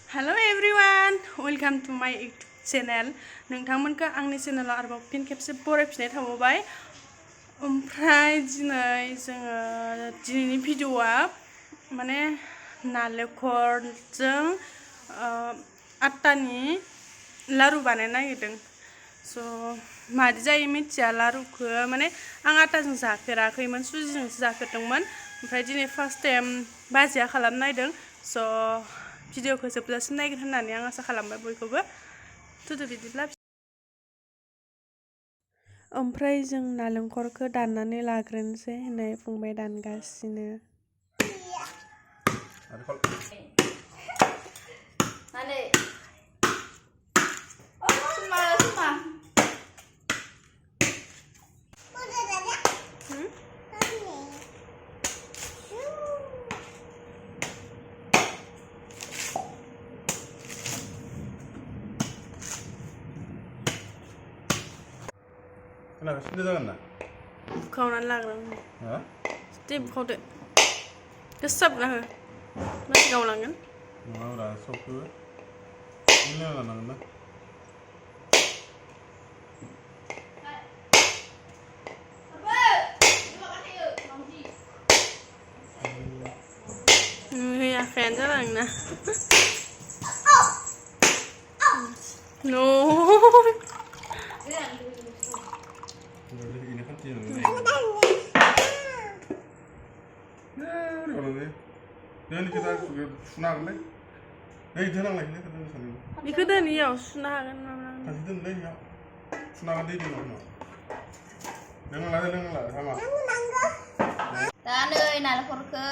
Hello everyone, welcome to my YouTube channel. नोंथांमोनखौ आंनि चेनेलाव आरोबाव फिन खेबसे बरायफिननाय थाबावबाय। ओमफ्राय दिनैनि भिडिअआ माने नालेंखरजों आटानि लारु बानायनो नागिरदों। स' मादि जायो मिथिया लारुखौ माने आं आटाजों जाफेराखैमोन, सुजिजोंसो जाफेरदोंमोन। ओमफ्राय दिनै फार्स्ट टाइम बाजिया खालामनो नायदों। स' भिडिअखौ जोबजासिम नायगोन होननानै आं आसा खालामबाय बयखौबो। थुदो बिदिब्ला। ओमफ्राय जों नालेंखरखौ दाननानै लाग्रोनोसै होननाय फंबाय दानगासिनो। Kenapa sudah jangan nak? Kaunan lagrang. Hah? Step kau deh. Kesap lah. Masih kau langan? Mau dah sop tu. Ini lah nang nak. Ya fan jalan na. No. Ini kan tiada ni. Kalau ni, ni kita sunang ni. Ni jangan lagi ni kita sunang. Ikut dah ni ya, sunang kan. Kasih tu ni ya. Sunang ni dia mana? Dengar lah sama. Dan ơi nalenkhorखौ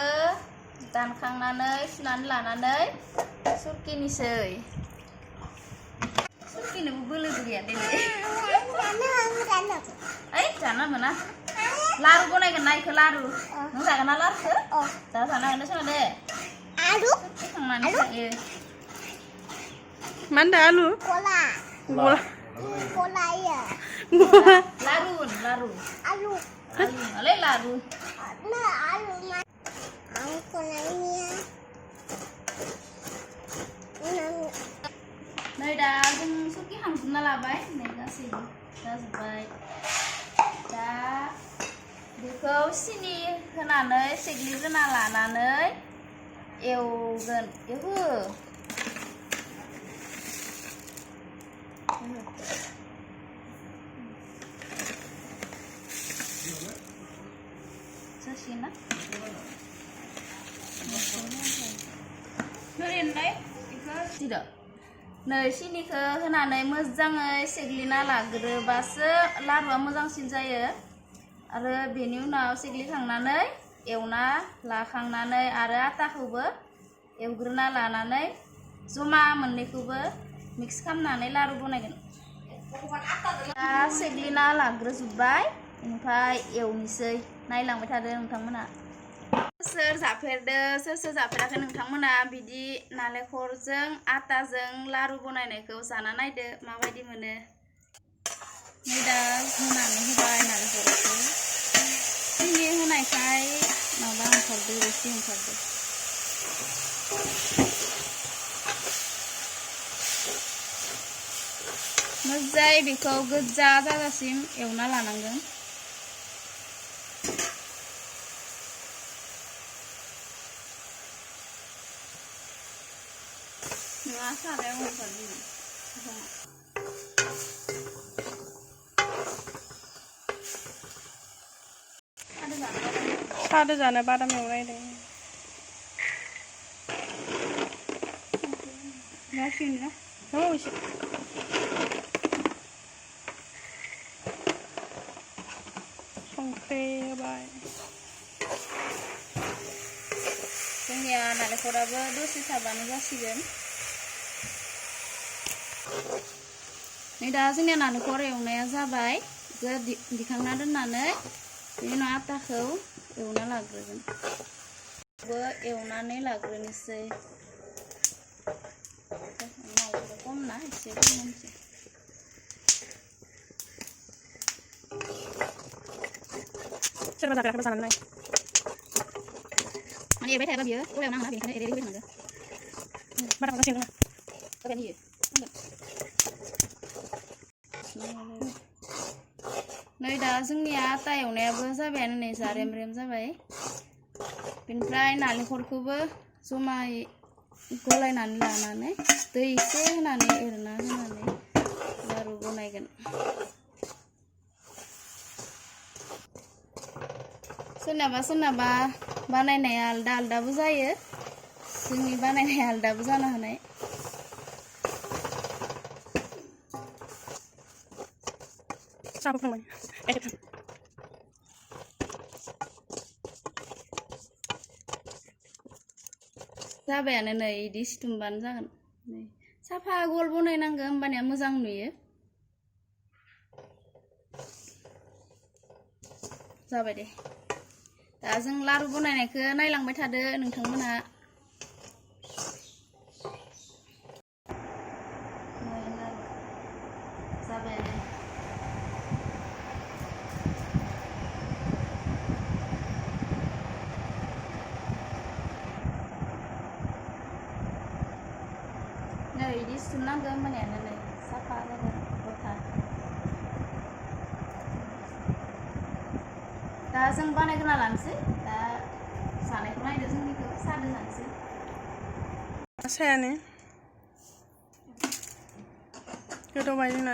दानखांनानै सुनानै लानानै सुरकिनिसै सुरकिनोबो बोलो गैया दिनै ओइ जानो मोना लारु बनायगोन ना इखौ लारु नों जागोन ना लारुखौ जा जानो हागोन सोना दे आलु सुरकिखांनानै जायो Mana alu? गला Bola. गला ya Bola. laru laru alu alu ale laru na alu ang kulanya नै दा जों सुरखि हांजोबना लाबाय नै गासैबो जाजोब्बाय दा बेखौ सिनि होनानै सेग्लिग्रोना लानानै एवगोन एवहो जासिगोन ना नोरेनलाय बेखौ दिद' नै सिनिखौ होनानै मोजाङै सेग्लिना लाग्रोबासो लारुआ मोजांसिन जायो आरो बेनि उनाव सेग्लिखांनानै एवना लाखांनानै आरो आटाखौबो एवग्रोना लानानै जमा मोननैखौबो मिक्स खालामनानै लारु बनायगोन दा सेग्लिना लाग्रोजोब्बाय ओमफ्राय एवनोसै नायलांबाय थादो नोंथांमोना सोर जाफेराखै नोंथांमोना बिदि नालेंखरजों आटाजों लारु बनायनायखौ जाना नायदो माबायदि मोनो नै दा होनानै होबाय नालेंखरखौ सिनि होनायखाय माबा ओंखारदो रोसि ओंखारदो मोजाङै बेखौ गोजा जाजासिम एवना लानांगोन नङा सारायाव होफादो सादो जानो बादाम एवनायदों जासिगोन ना एसे संख्रि होबाय जोंनिया नालेंखराबो दसे थाबानो जासिगोन नै दा जोंनिया नालेंखर एवनाया जाबाय दिखांना दोननानै बेनि उनाव आटाखौ एवना लाग्रोगोन एवनानै लाग्रोनोसै खम ना एसे खमसै सोरबा जाफेराखैबा जानानै नाय माने एरबाय थायाबा बियो गलायाव नाङा बेनिखायनो एरै एरै होबाय थानांगौ बारा जासिगोन नामा नै दा जोंनिया आटा एवनायाबो जाबायानो नै जारेम रेम जाबाय बेनिफ्राय नालेंखरखौबो जमायै गलायनानै लानानै दै एसे होनानै एरना होनानै लारु बनायगोन सोरनाबा बानायनाया आलदा आलदाबो जायो जोंनि बानायनाया आलदाबो जानो हानाय जाबायानो नै इदि सिथुमबानो जागोन नै साफा गल बनायनांगो होमबानिया मोजां नुयो जाबाय दे दा जों लारु बनायनायखौ नायलांबाय थादो नोंथांमोना जाबाय नै इदि सिथुमनांगो होमबानियानो नै साफा जागोन गथा दा जों बानायग्रोना लानोसै दा जानायखौ नायदो जोंनिखौ सादो जानोसै सायानो गोदौबाय जोंना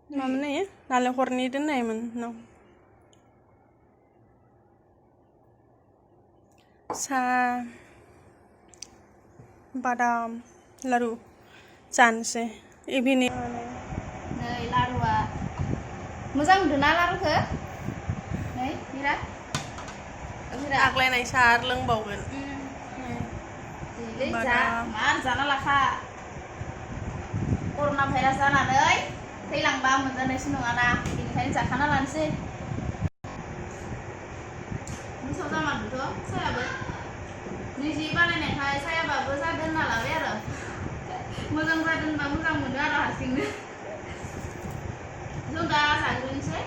मामोन इयो नालेंखरनि दोननायमोन न सा बादाम लारु जानोसै इभिनिं नै लारुआ मोजां नुदोंना लारुखौ नै मिरा आग्लायनाय सा आरो लोंबावगोन मार जाना लाखा कर'ना भाइरास जानानै थैलांबा मोनजानायसो नङाना बेनिखायनो जाखाना लानोसै मोसौ जामारदोंथ' सायाबो निजि बानायनायखाय सायाबाबो जादों होनना लाबाय आरो मोजां जादों होनबा मोजां मोनो आरो हारसिंनो जों दा जाग्रोनोसै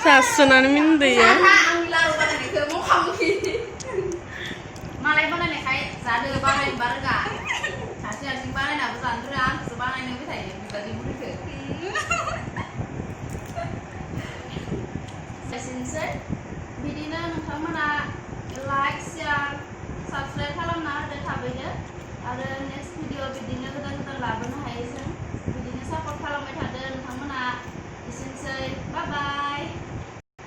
जासुनानै मिन्दोयो आंनि लारु बानायनायखौ मखामुखि मालाय बानायनायखाय जादो बानायनोबा रोङा सासे हारसिं बानायनाबो जानो रोङा आंखौसो बानायनो होबाय थायो बेबादि बुरिखौ जासिनोसै बिदिनो नोंथांमोना लाइक शेयार साबस्क्राइब खालामना होदो थाबैनो आरो नेक्स्ट भिडिअ बिदिनो गोदान गोदान लाबोनो हायो जों बिदिनो सापर्ट खालामबाय थादो नोंथांमोना एसेनोसै बाय बाय